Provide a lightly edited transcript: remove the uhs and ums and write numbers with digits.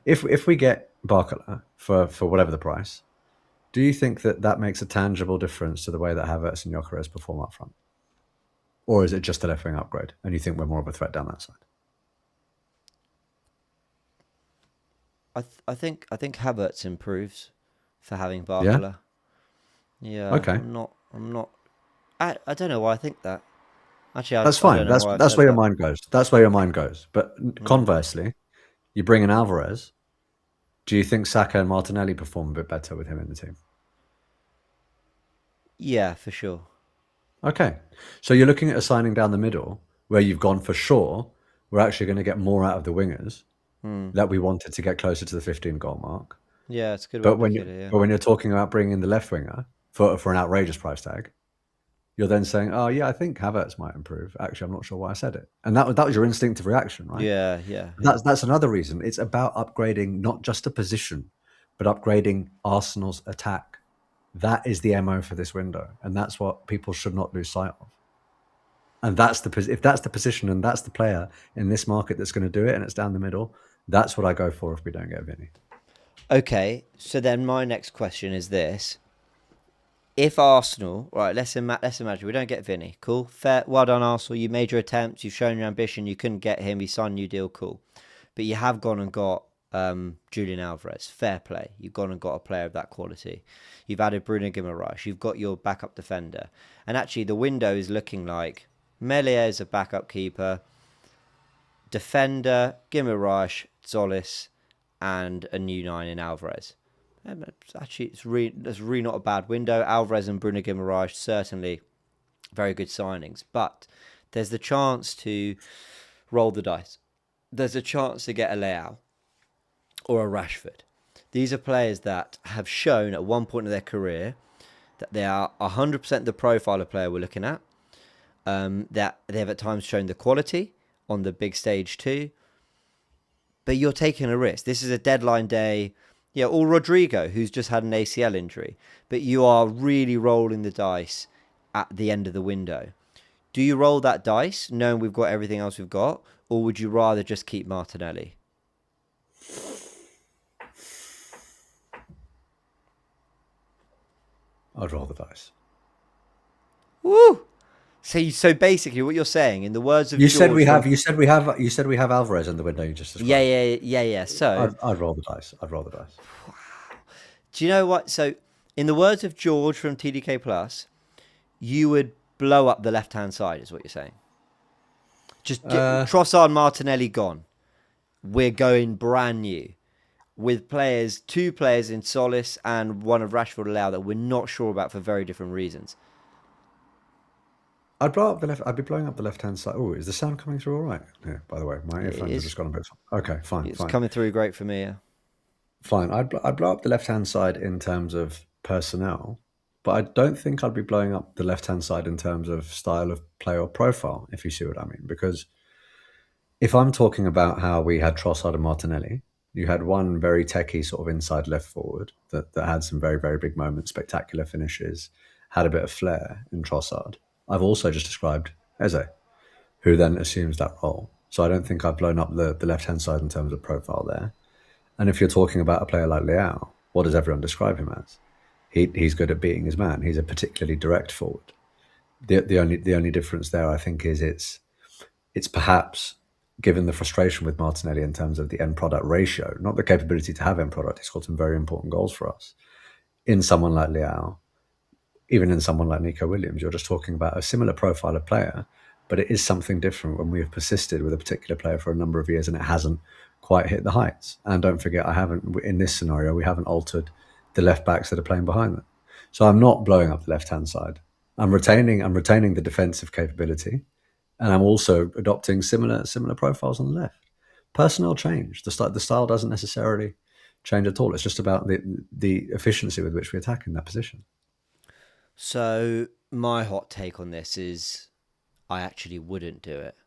If we get Barcola for whatever the price, do you think that that makes a tangible difference to the way that Havertz and Gyökeres perform up front? Or is it just a left wing upgrade and you think we're more of a threat down that side? I think Havertz improves for having Yeah? Barcola. Yeah, Okay. I'm not. I don't know why I think that. Actually, That's I don't fine. know That's why I've that's said where your that. mind goes. That's where your mind goes. But Yeah. conversely, you bring in Alvarez. Do you think Saka and Martinelli perform a bit better with him in the team? Yeah, for sure. Okay. So you're looking at a signing down the middle where you've gone for sure we're actually going to get more out of the wingers Hmm. that we wanted to get closer to the 15 goal mark. Yeah, it's a good way But of when looking you at it. Yeah. but when you're talking about bringing in the left winger for an outrageous price tag, you're then saying, "Oh yeah, I think Havertz might improve." Actually, I'm not sure why I said it, and that was your instinctive reaction, right? Yeah, yeah, yeah. That's another reason. It's about upgrading not just a position, but upgrading Arsenal's attack. That is the MO for this window, and that's what people should not lose sight of. And if that's the position and that's the player in this market that's going to do it, and it's down the middle, that's what I go for if we don't get Vinny. Okay, so then my next question is this: if Arsenal, right, let's imagine we don't get Vinny. Cool, fair, well done, Arsenal. You made your attempts. You've shown your ambition. You couldn't get him. You signed a new deal. Cool, but you have gone and got Julian Alvarez. Fair play. You've gone and got a player of that quality. You've added Bruno Guimaraes. You've got your backup defender, and actually the window is looking like Melia is a backup keeper, defender Guimaraes, Zolis, and a new nine in Alvarez. Actually, that's really not a bad window. Alvarez and Bruno Guimaraes certainly very good signings, but there's the chance to roll the dice. There's a chance to get a Leao or a Rashford. These are players that have shown at one point in their career that they are 100% the profile of player we're looking at. That they have at times shown the quality on the big stage too. But you're taking a risk. This is a deadline day. Yeah, or Rodrigo, who's just had an ACL injury. But you are really rolling the dice at the end of the window. Do you roll that dice knowing we've got everything else we've got? Or would you rather just keep Martinelli? I'd roll the dice. Woo! So basically, what you're saying, in the words of You said George we from have. You said we have. You said we have Alvarez in the window you just yeah, described. yeah, yeah, yeah. So I'd roll the dice. I'd roll the dice. do you know what? So in the words of George from TDK Plus, you would blow up the left hand side, is what you're saying. Just get Uh, Trossard, Martinelli gone. We're going brand new with players, two players in Solis and one of Rashford Leao that we're not sure about for very different reasons. I'd blow up the left. I'd be blowing up the left hand side. Oh, is the sound coming through all right? Yeah. By the way, my It earphones have is. just gone a bit. Okay, fine, It's fine, coming through great for me. Yeah. fine. I'd blow up the left hand side in terms of personnel, but I don't think I'd be blowing up the left hand side in terms of style of play or profile. If you see what I mean, because if I'm talking about how we had Trossard and Martinelli, you had one very techie sort of inside left forward that had some very, very big moments, spectacular finishes, had a bit of flair in Trossard. I've also just described Eze, who then assumes that role. So I don't think I've blown up the left hand side in terms of profile there. And if you're talking about a player like Leao, what does everyone describe him as? He's good at beating his man. He's a particularly direct forward. The only difference there, I think, is it's perhaps given the frustration with Martinelli in terms of the end product ratio, not the capability to have end product. He scored some very important goals for us. In someone like Leao, even in someone like Nico Williams, you're just talking about a similar profile of player, but it is something different when we have persisted with a particular player for a number of years and it hasn't quite hit the heights. And don't forget, I haven't in this scenario we haven't altered the left backs that are playing behind them. So I'm not blowing up the left hand side. I'm retaining the defensive capability, and I'm also adopting similar profiles on the left. Personnel change. The style doesn't necessarily change at all. It's just about the efficiency with which we attack in that position. So my hot take on this is I actually wouldn't do it.